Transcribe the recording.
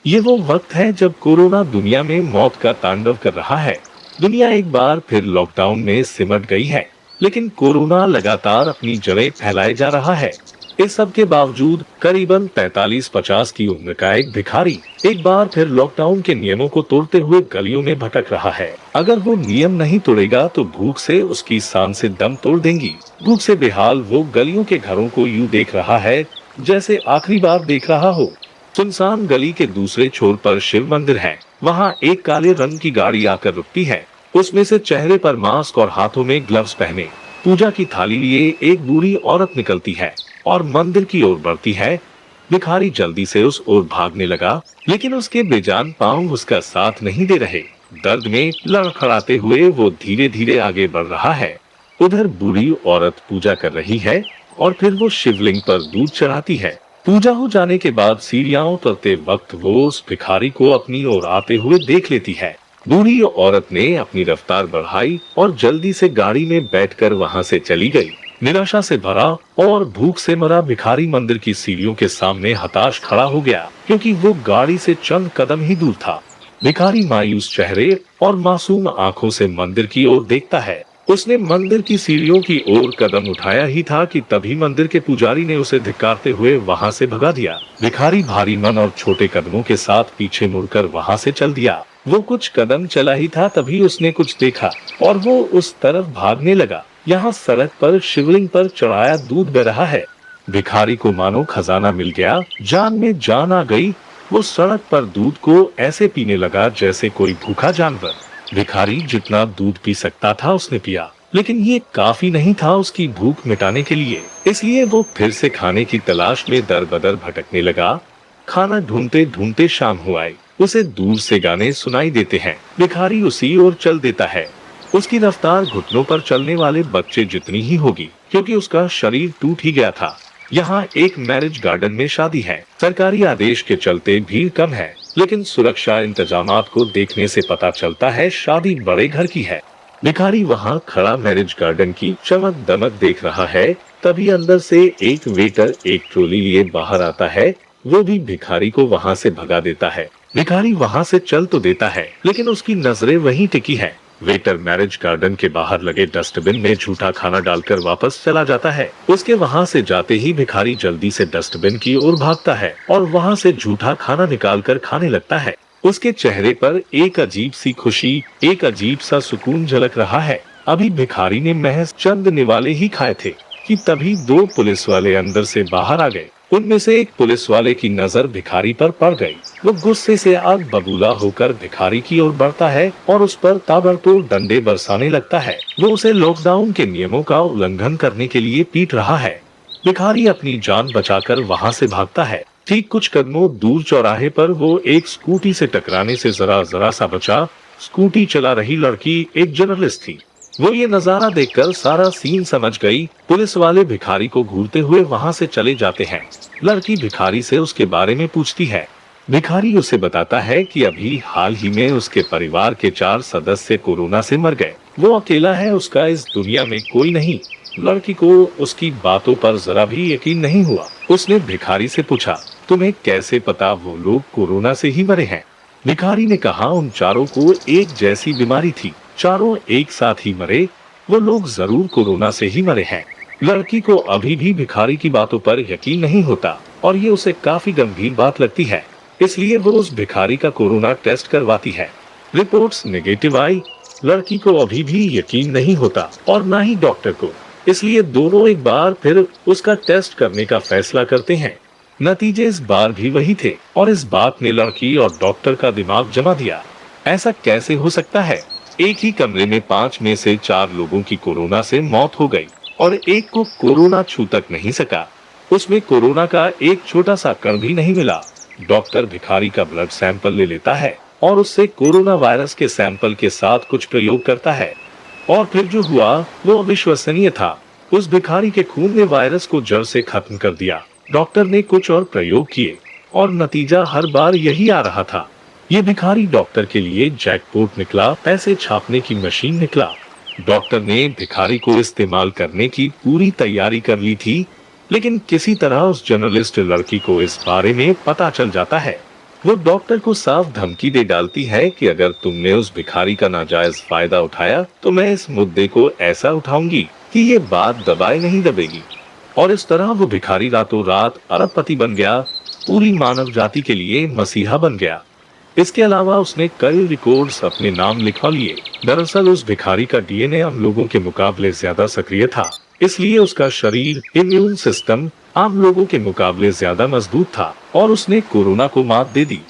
ये वो वक्त है जब कोरोना दुनिया में मौत का तांडव कर रहा है। दुनिया एक बार फिर लॉकडाउन में सिमट गई है, लेकिन कोरोना लगातार अपनी जड़ें फैलाए जा रहा है। इस सब के बावजूद करीबन 45-50 की उम्र का एक भिखारी एक बार फिर लॉकडाउन के नियमों को तोड़ते हुए गलियों में भटक रहा है। अगर वो नियम नहीं तोड़ेगा तो भूख से उसकी सांसें दम तोड़ देंगी। भूख से बेहाल वो गलियों के घरों को यूं देख रहा है जैसे आखिरी बार देख रहा हो। सुनसान गली के दूसरे छोर पर शिव मंदिर है। वहाँ एक काले रंग की गाड़ी आकर रुकती है। उसमें से चेहरे पर मास्क और हाथों में ग्लव्स पहने पूजा की थाली लिए एक बूढ़ी औरत निकलती है और मंदिर की ओर बढ़ती है। भिखारी जल्दी से उस ओर भागने लगा, लेकिन उसके बेजान पांव उसका साथ नहीं दे रहे। दर्द में लड़खड़ाते हुए वो धीरे धीरे आगे बढ़ रहा है। उधर बूढ़ी औरत पूजा कर रही है और फिर वो शिवलिंग पर दूध चढ़ाती है। पूजा हो जाने के बाद सीढ़ियां उतरते वक्त वो उस भिखारी को अपनी ओर आते हुए देख लेती है। बूढ़ी औरत ने अपनी रफ्तार बढ़ाई और जल्दी से गाड़ी में बैठकर वहां से चली गई। निराशा से भरा और भूख से मरा भिखारी मंदिर की सीढ़ियों के सामने हताश खड़ा हो गया, क्योंकि वो गाड़ी से चंद कदम ही दूर था। भिखारी मायूस चेहरे और मासूम आंखों से मंदिर की ओर देखता है। उसने मंदिर की सीढ़ियों की ओर कदम उठाया ही था कि तभी मंदिर के पुजारी ने उसे धिक्कारते हुए वहां से भगा दिया। भिखारी भारी मन और छोटे कदमों के साथ पीछे मुड़कर वहां से चल दिया। वो कुछ कदम चला ही था तभी उसने कुछ देखा और वो उस तरफ भागने लगा। यहाँ सड़क पर शिवलिंग पर चढ़ाया दूध बह रहा है। भिखारी को मानो खजाना मिल गया, जान में जान आ गई। वो सड़क पर दूध को ऐसे पीने लगा जैसे कोई भूखा जानवर। भिखारी जितना दूध पी सकता था उसने पिया, लेकिन ये काफी नहीं था उसकी भूख मिटाने के लिए। इसलिए वो फिर से खाने की तलाश में दर बदर भटकने लगा। खाना ढूंढते ढूंढते शाम हो आई। उसे दूर से गाने सुनाई देते हैं। भिखारी उसी ओर चल देता है। उसकी रफ्तार घुटनों पर चलने वाले बच्चे जितनी ही होगी, क्योंकि उसका शरीर टूट ही गया था। यहाँ एक मैरिज गार्डन में शादी है। सरकारी आदेश के चलते भीड़ कम है, लेकिन सुरक्षा इंतजामात को देखने से पता चलता है शादी बड़े घर की है। भिखारी वहाँ खड़ा मैरिज गार्डन की चमक दमक देख रहा है। तभी अंदर से एक वेटर एक ट्रॉली लिए बाहर आता है। वो भी भिखारी को वहाँ से भगा देता है। भिखारी वहाँ से चल तो देता है, लेकिन उसकी नजरें वहीं टिकी है। वेटर मैरिज गार्डन के बाहर लगे डस्टबिन में झूठा खाना डालकर वापस चला जाता है। उसके वहां से जाते ही भिखारी जल्दी से डस्टबिन की ओर भागता है और वहां से झूठा खाना निकालकर खाने लगता है। उसके चेहरे पर एक अजीब सी खुशी, एक अजीब सा सुकून झलक रहा है। अभी भिखारी ने महज चंद निवाले ही खाए थे कि तभी दो पुलिस वाले अंदर से बाहर आ गए। उनमें से एक पुलिस वाले की नजर भिखारी पर पड़ गई। वो गुस्से से आग बबूला होकर भिखारी की ओर बढ़ता है और उस पर ताबड़तोड़ डंडे बरसाने लगता है। वो उसे लॉकडाउन के नियमों का उल्लंघन करने के लिए पीट रहा है। भिखारी अपनी जान बचाकर वहां से भागता है। ठीक कुछ कदमों दूर चौराहे पर वो एक स्कूटी से टकराने से जरा सा बचा। स्कूटी चला रही लड़की एक जर्नलिस्ट थी। वो ये नजारा देखकर सारा सीन समझ गई। पुलिस वाले भिखारी को घूरते हुए वहां से चले जाते हैं। लड़की भिखारी से उसके बारे में पूछती है। भिखारी उसे बताता है कि अभी हाल ही में उसके परिवार के 4 सदस्य कोरोना से मर गए। वो अकेला है, उसका इस दुनिया में कोई नहीं। लड़की को उसकी बातों पर जरा भी यकीन नहीं हुआ। उसने भिखारी से पूछा, तुम्हें कैसे पता वो लोग कोरोना से ही मरे हैं? भिखारी ने कहा, उन चारों को एक जैसी बीमारी थी, चारों एक साथ ही मरे। वो लोग जरूर कोरोना से ही मरे हैं। लड़की को अभी भी भिखारी की बातों पर यकीन नहीं होता और ये उसे काफी गंभीर बात लगती है। इसलिए वो उस भिखारी का कोरोना टेस्ट करवाती है। रिपोर्ट्स नेगेटिव आई। लड़की को अभी भी यकीन नहीं होता और ना ही डॉक्टर को। इसलिए दोनों एक बार फिर उसका टेस्ट करने का फैसला करते हैं। नतीजे इस बार भी वही थे और इस बात ने लड़की और डॉक्टर का दिमाग जमा दिया। ऐसा कैसे हो सकता है? एक ही कमरे में 5 में से 4 लोगों की कोरोना से मौत हो गई और एक को कोरोना छू तक नहीं सका। उसमें कोरोना का एक छोटा सा कण भी नहीं मिला। डॉक्टर भिखारी का ब्लड सैंपल ले लेता है और उससे कोरोना वायरस के सैंपल के साथ कुछ प्रयोग करता है और फिर जो हुआ वो अविश्वसनीय था। उस भिखारी के खून ने वायरस को जड़ से खत्म कर दिया। डॉक्टर ने कुछ और प्रयोग किए और नतीजा हर बार यही आ रहा था। ये भिखारी डॉक्टर के लिए जैकपॉट निकला, पैसे छापने की मशीन निकला। डॉक्टर ने भिखारी को इस्तेमाल करने की पूरी तैयारी कर ली थी, लेकिन किसी तरह उस जर्नलिस्ट लड़की को इस बारे में पता चल जाता है। वो डॉक्टर को साफ धमकी दे डालती है कि अगर तुमने उस भिखारी का नाजायज फायदा उठाया तो मैं इस मुद्दे को ऐसा उठाऊंगी कि ये बात दबाए नहीं दबेगी। और इस तरह वो भिखारी रातों रात अरबपति बन गया, पूरी मानव जाति के लिए मसीहा बन गया। इसके अलावा उसने कई रिकॉर्ड्स अपने नाम लिखवा लिए। दरअसल उस भिखारी का डीएनए हम लोगों के मुकाबले ज्यादा सक्रिय था, इसलिए उसका शरीर, इम्यून सिस्टम आम लोगों के मुकाबले ज्यादा मजबूत था और उसने कोरोना को मात दे दी।